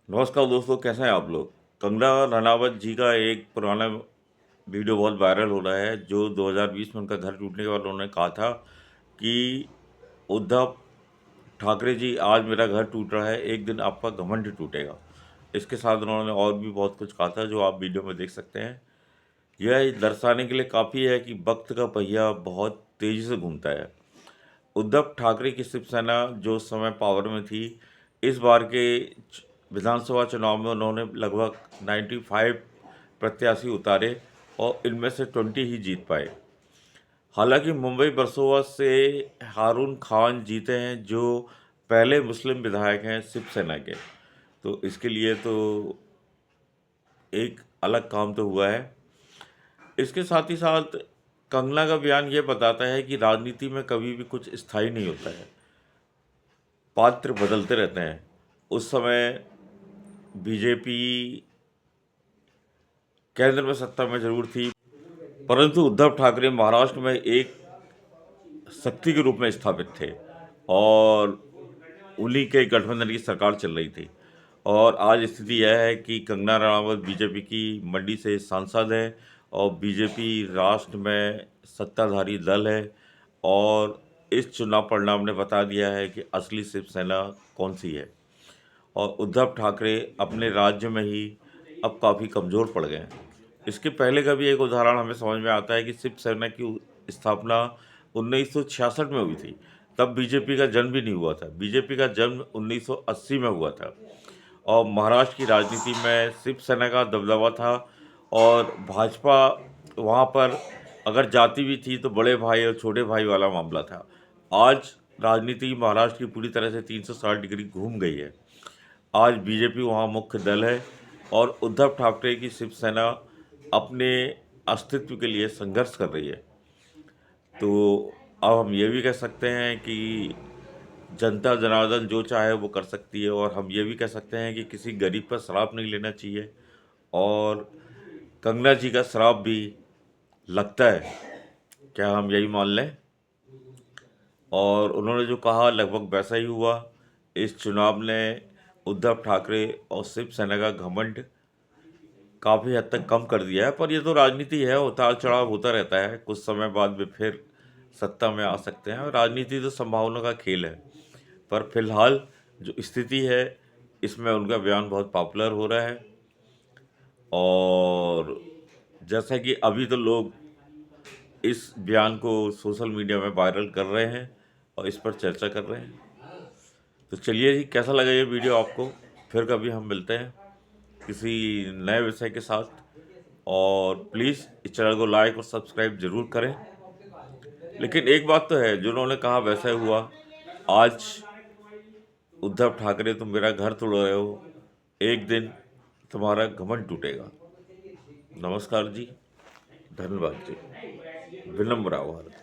नमस्कार दोस्तों, कैसे हैं आप लोग। कंगना रनावत जी का एक पुराना वीडियो बहुत वायरल हो रहा है, जो 2020 में उनका घर टूटने के बाद उन्होंने कहा था कि उद्धव ठाकरे जी, आज मेरा घर टूट रहा है, एक दिन आपका घमंड टूटेगा। इसके साथ उन्होंने और भी बहुत कुछ कहा था, जो आप वीडियो में देख सकते हैं। यह दर्शाने के लिए काफ़ी है कि वक्त का पहिया बहुत तेज़ी से घूमता है। उद्धव ठाकरे की शिवसेना जो उस समय पावर में थी, इस बार के विधानसभा चुनाव में उन्होंने लगभग 95 प्रत्याशी उतारे और इनमें से 20 ही जीत पाए। हालांकि मुंबई बरसोवा से हारून खान जीते हैं, जो पहले मुस्लिम विधायक हैं शिवसेना के। तो इसके लिए तो एक अलग काम तो हुआ है। इसके साथ ही साथ कंगना का बयान ये बताता है कि राजनीति में कभी भी कुछ स्थायी नहीं होता है, पात्र बदलते रहते हैं। उस समय बीजेपी केंद्र में सत्ता में जरूर थी, परंतु उद्धव ठाकरे महाराष्ट्र में एक शक्ति के रूप में स्थापित थे और उन्हीं के गठबंधन की सरकार चल रही थी। और आज स्थिति यह है कि कंगना रनावत बीजेपी की मंडी से सांसद है और बीजेपी राष्ट्र में सत्ताधारी दल है। और इस चुनाव परिणाम ने बता दिया है कि असली शिवसेना कौन सी है। और उद्धव ठाकरे अपने राज्य में ही अब काफ़ी कमज़ोर पड़ गए हैं। इसके पहले का भी एक उदाहरण हमें समझ में आता है कि शिवसेना की स्थापना 1966 में हुई थी। तब बीजेपी का जन्म भी नहीं हुआ था। बीजेपी का जन्म 1980 में हुआ था और महाराष्ट्र की राजनीति में शिवसेना का दबदबा था। और भाजपा वहाँ पर अगर जाती भी थी तो बड़े भाई और छोटे भाई वाला मामला था। आज राजनीति महाराष्ट्र की पूरी तरह से 360 डिग्री घूम गई है। आज बीजेपी वहाँ मुख्य दल है और उद्धव ठाकरे की शिवसेना अपने अस्तित्व के लिए संघर्ष कर रही है। तो अब हम ये भी कह सकते हैं कि जनता जनार्दन जो चाहे वो कर सकती है, और हम ये भी कह सकते हैं कि किसी गरीब पर श्राप नहीं लेना चाहिए। और कंगना जी का श्राप भी लगता है, क्या हम यही मान लें। और उन्होंने जो कहा लगभग वैसा ही हुआ। इस चुनाव ने उद्धव ठाकरे और शिवसेना का घमंड काफ़ी हद तक कम कर दिया है। पर ये तो राजनीति है, उतार चढ़ाव होता रहता है। कुछ समय बाद वे फिर सत्ता में आ सकते हैं और राजनीति तो संभावना का खेल है। पर फिलहाल जो स्थिति है, इसमें उनका बयान बहुत पॉपुलर हो रहा है। और जैसा कि अभी तो लोग इस बयान को सोशल मीडिया में वायरल कर रहे हैं और इस पर चर्चा कर रहे हैं। तो चलिए जी, कैसा लगा ये वीडियो आपको। फिर कभी हम मिलते हैं किसी नए विषय के साथ। और प्लीज़ इस चैनल को लाइक और सब्सक्राइब जरूर करें। लेकिन एक बात तो है, जो उन्होंने कहा वैसा ही हुआ। आज उद्धव ठाकरे, तुम मेरा घर तोड़ रहे हो, एक दिन तुम्हारा घमंड टूटेगा। नमस्कार जी, धन्यवाद जी, विनम्र आभार।